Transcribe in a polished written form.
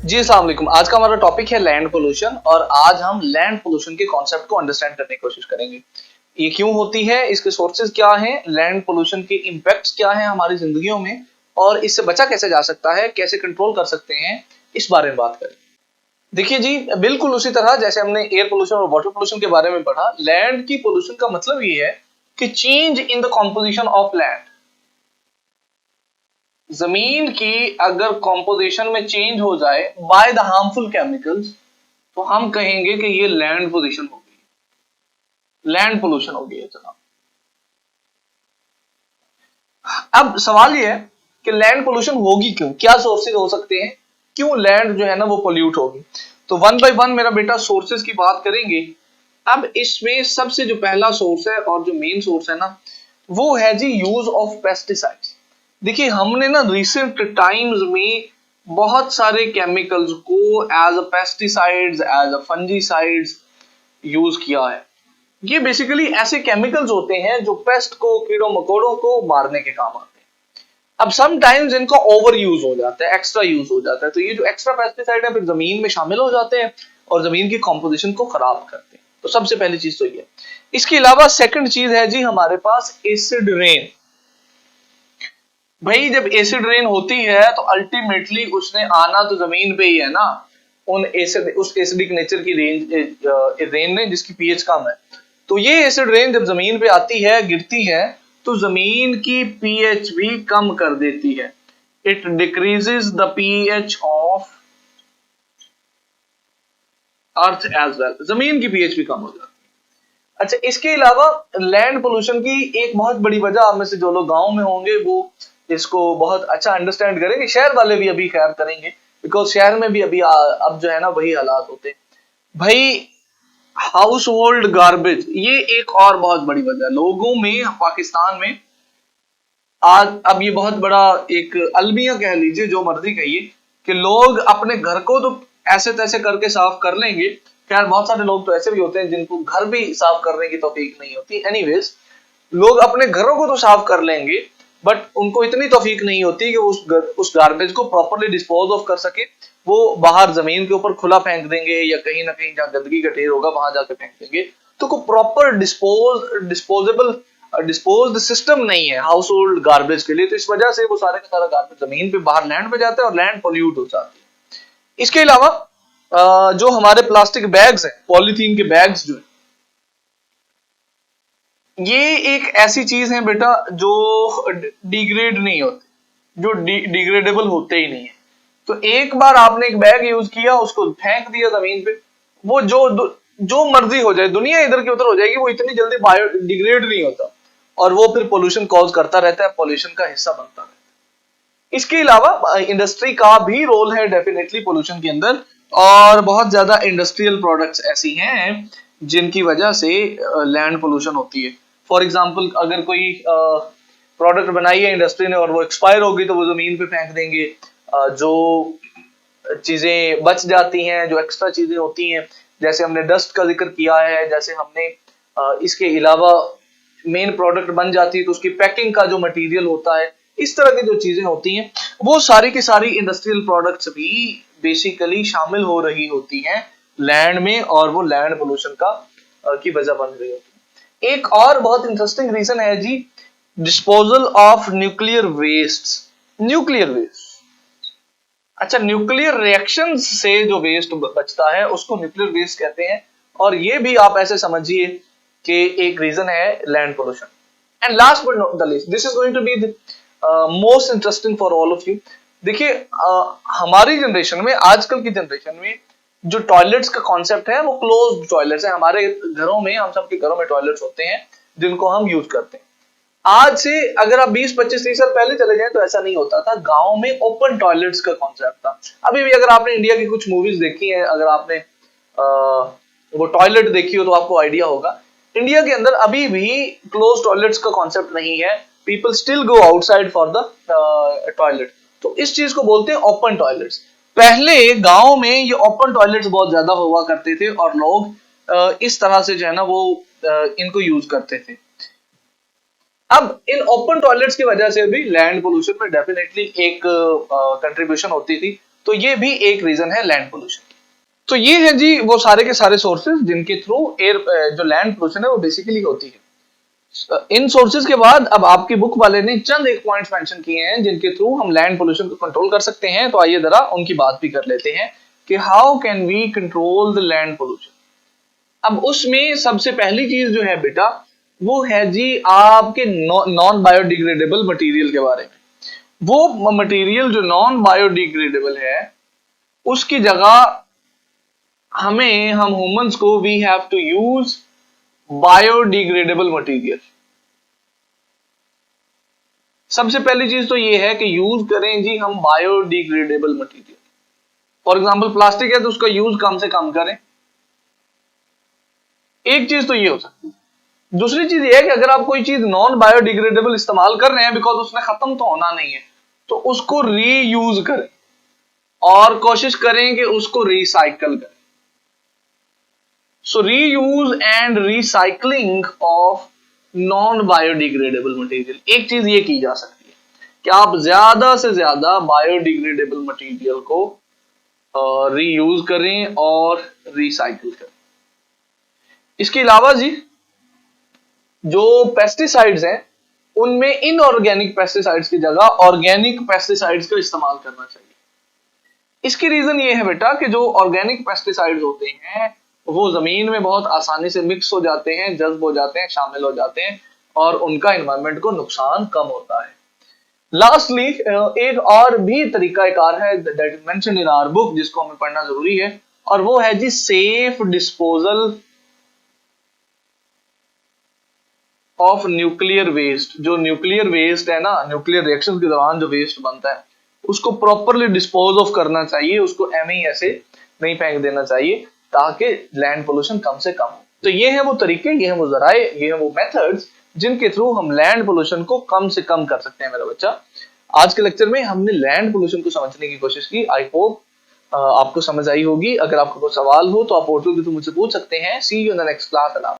जी अस्सलाम वालेकुम। आज का हमारा टॉपिक है लैंड पोल्यूशन और आज हम लैंड पोल्यूशन के कॉन्सेप्ट को अंडरस्टैंड करने की कोशिश करेंगे। ये क्यों होती है, इसके सोर्सेज क्या हैं, लैंड पोल्यूशन के इम्पैक्ट्स क्या हैं हमारी जिंदगियों में और इससे बचा कैसे जा सकता है, कैसे कंट्रोल कर सकते हैं, इस बारे में बात करें। देखिए जी, बिल्कुल उसी तरह जैसे हमने एयर पोल्यूशन और वाटर पोल्यूशन के बारे में पढ़ा, लैंड की पोल्यूशन का मतलब ये है कि change in the composition of land. जमीन की अगर कॉम्पोजिशन में चेंज हो जाए बाय द हार्मफुल केमिकल्स, तो हम कहेंगे कि ये लैंड पोल्यूशन हो गई, लैंड पोल्यूशन हो गई है जनाब। अब सवाल ये है कि लैंड पोल्यूशन होगी क्यों, क्या सोर्सेज हो सकते हैं, क्यों लैंड जो है ना वो पोल्यूट होगी। तो वन बाय वन मेरा बेटा सोर्सेज की बात करेंगे। अब इसमें सबसे जो पहला सोर्स है और जो मेन सोर्स है ना, वो है जी यूज ऑफ पेस्टिसाइड्स। देखिए हमने ना रिसेंट टाइम्स में बहुत सारे केमिकल्स को as a pesticides, as a fungicides use किया है। ये बेसिकली ऐसे केमिकल्स होते हैं जो पेस्ट को, कीड़ों मकोड़ों को मारने के काम आते हैं। अब सम टाइम्स इनका ओवर यूज हो जाता है, एक्स्ट्रा यूज हो जाता है, तो ये जो एक्स्ट्रा पेस्टिसाइड है फिर जमीन में शामिल हो जाते हैं और जमीन की कॉम्पोजिशन को खराब करते हैं। तो सबसे पहली चीज तो ये। इसके अलावा सेकंड चीज है जी हमारे पास एसिड रेन। भाई जब एसिड रेन होती है तो अल्टीमेटली उसने आना तो जमीन पे ही है ना, उन एसिड, उस एसिडिक नेचर की रेन ने जिसकी पीएच कम है। तो ये एसिड रेन जब जमीन पे आती है, गिरती है, तो जमीन की पीएच भी कम कर देती है। It decreases the pH of earth as well, जमीन की पीएच भी कम हो जाती है। अच्छा, इसके अलावा लैंड पोल्यूशन की एक बहुत बड़ी वजह, आप में से जो लोग गांव में होंगे वो इसको बहुत अच्छा अंडरस्टैंड करेंगे, शहर वाले भी अभी खैर करेंगे, बिकॉज शहर में भी अभी अब जो है ना वही हालात होते हैं। भाई हाउस होल्ड गार्बेज, ये एक और बहुत बड़ी वजह लोगों में, पाकिस्तान में आज अब ये बहुत बड़ा एक अलमिया कह लीजिए, जो मर्जी कहिए, कि लोग अपने घर को तो ऐसे तैसे करके साफ कर लेंगे। खैर बहुत सारे लोग तो ऐसे भी होते हैं जिनको घर भी साफ करने की तौफीक नहीं होती। एनीवेज, लोग अपने घरों को तो साफ कर लेंगे, बट उनको इतनी तौफीक नहीं होती कि उस गार्बेज को प्रॉपरली डिस्पोज ऑफ कर सके। वो बाहर जमीन के ऊपर खुला फेंक देंगे या कहीं ना कहीं जहां गंदगी का ढेर होगा वहां जाके फेंक देंगे। तो को प्रॉपर डिस्पोजेबल डिस्पोज सिस्टम नहीं है हाउस होल्ड गार्बेज के लिए, तो इस वजह से वो सारे का सारा गार्बेज जमीन पे बाहर लैंड पे जाता है और लैंड पोल्यूट हो जाती है। इसके अलावा जो हमारे प्लास्टिक बैग्स हैं, पॉलीथीन के बैग्स जो है, ये एक ऐसी चीज है बेटा जो डिग्रेड नहीं होते, जो डिग्रेडेबल होते ही नहीं है। तो एक बार आपने एक बैग यूज किया, उसको फेंक दिया जमीन पे, वो जो मर्जी हो जाए, दुनिया इधर की उधर हो जाएगी, वो इतनी जल्दी बायो डिग्रेड नहीं होता और वो फिर पोल्यूशन कॉज करता रहता है, पोल्यूशन का हिस्सा बनता रहता है। इसके अलावा इंडस्ट्री का भी रोल है डेफिनेटली पोल्यूशन के अंदर, और बहुत ज्यादा इंडस्ट्रियल प्रोडक्ट्स ऐसी हैं जिनकी वजह से लैंड पोल्यूशन होती है। फॉर एग्जाम्पल, अगर कोई प्रोडक्ट बनाई है इंडस्ट्री ने और वो एक्सपायर होगी तो वो जमीन पे फेंक देंगे। जो चीजें बच जाती हैं, जो एक्स्ट्रा चीजें होती हैं, जैसे हमने डस्ट का जिक्र किया है, जैसे हमने इसके अलावा मेन प्रोडक्ट बन जाती है तो उसकी पैकिंग का जो मटेरियल होता है, इस तरह की जो चीजें होती हैं, वो सारी की सारी इंडस्ट्रियल प्रोडक्ट्स भी बेसिकली शामिल हो रही होती हैं लैंड में, और वो लैंड पोल्यूशन का की वजह बन रही होती है। एक और बहुत इंटरेस्टिंग रीजन है जी, disposal of nuclear waste. Nuclear waste, अच्छा, न्यूक्लियर रिएक्शन से जो वेस्ट बचता है उसको न्यूक्लियर वेस्ट कहते हैं, और ये भी आप ऐसे समझिए कि एक रीजन है land pollution. And last but not the least, this is going to be most interesting for all of you. देखिए हमारी जनरेशन में, आजकल की जनरेशन में जो टॉयलेट्स का कॉन्सेप्ट है वो क्लोज्ड टॉयलेट्स है। हमारे घरों में, हम सबके घरों में टॉयलेट्स होते हैं जिनको हम यूज करते हैं। आज से अगर आप 20, 25, 30 साल पहले चले जाएं तो ऐसा नहीं होता था। गांव में ओपन टॉयलेट्स का कॉन्सेप्ट था। अभी भी अगर आपने इंडिया की कुछ मूवीज देखी हैं, अगर आपने वो टॉयलेट देखी हो तो आपको आइडिया होगा, इंडिया के अंदर अभी भी क्लोज टॉयलेट्स का कॉन्सेप्ट नहीं है। People still go outside for the toilet. तो इस चीज को बोलते हैं ओपन टॉयलेट्स। पहले गांव में ये ओपन टॉयलेट्स बहुत ज्यादा हुआ करते थे और लोग इस तरह से जो है ना वो इनको यूज करते थे। अब इन ओपन टॉयलेट्स की वजह से भी लैंड पोल्यूशन में डेफिनेटली एक कंट्रीब्यूशन होती थी। तो ये भी एक रीजन है लैंड पोल्यूशन। तो ये है जी वो सारे के सारे सोर्सेज जिनके थ्रू एयर जो लैंड पोल्यूशन है वो बेसिकली होती है। इन सोर्सेज के बाद अब आपकी बुक वाले ने चंद एक पॉइंट्स मेंशन किए हैं जिनके थ्रू हम लैंड पोल्यूशन को कंट्रोल कर सकते हैं। तो आइए जरा उनकी बात भी कर लेते हैं कि how can we control the land pollution. अब उसमें सबसे पहली चीज जो है बेटा वो है जी आपके नॉन बायोडिग्रेडेबल मटेरियल के बारे में। वो मटेरियल जो नॉन बायोडिग्रेडेबल है उसकी जगह हम ह्यूमंस को we have to use biodegradable material. सबसे पहली चीज तो ये है कि यूज करें जी हम biodegradable material. For example plastic है तो उसका यूज कम से कम करें। एक चीज तो ये हो सकती है। दूसरी चीज ये है कि अगर आप कोई चीज नॉन बायोडिग्रेडेबल इस्तेमाल कर रहे हैं बिकॉज उसने खत्म तो होना नहीं है तो उसको रीयूज करें और कोशिश करें कि उसको रिसाइकल करें। So reuse and recycling of non biodegradable material. एक चीज ये की जा सकती है कि आप ज्यादा से ज्यादा बायोडिग्रेडेबल मटेरियल को रीयूज करें और रिसाइकल करें। इसके अलावा जी जो पेस्टिसाइड्स हैं उनमें इनऑर्गेनिक पेस्टिसाइड्स की जगह ऑर्गेनिक पेस्टिसाइड्स का इस्तेमाल करना चाहिए। इसकी रीजन ये है बेटा कि जो ऑर्गेनिक पेस्टिसाइड्स होते हैं वो जमीन में बहुत आसानी से मिक्स हो जाते हैं, जज्ब हो जाते हैं, शामिल हो जाते हैं और उनका एनवायरनमेंट को नुकसान कम होता है। लास्टली एक और भी तरीकाकार है that is mentioned in our book जिसको हमें पढ़ना जरूरी है और वो है जी safe disposal of nuclear waste. जो न्यूक्लियर वेस्ट है ना, न्यूक्लियर रिएक्शन के दौरान जो वेस्ट बनता है उसको प्रॉपरली डिस्पोज ऑफ करना चाहिए, उसको ऐसे नहीं फेंक देना चाहिए ताकि लैंड पोल्यूशन कम से कम हो। तो ये है वो तरीके, ये है वो जराए, ये है वो मेथड्स जिनके थ्रू हम लैंड पोल्यूशन को कम से कम कर सकते हैं। मेरा बच्चा, आज के लेक्चर में हमने लैंड पोल्यूशन को समझने की कोशिश की। आई होप आपको समझ आई होगी। अगर आपको कोई सवाल हो तो आप पोर्टल के थ्रू मुझसे पूछ सकते हैं। See you in the next class.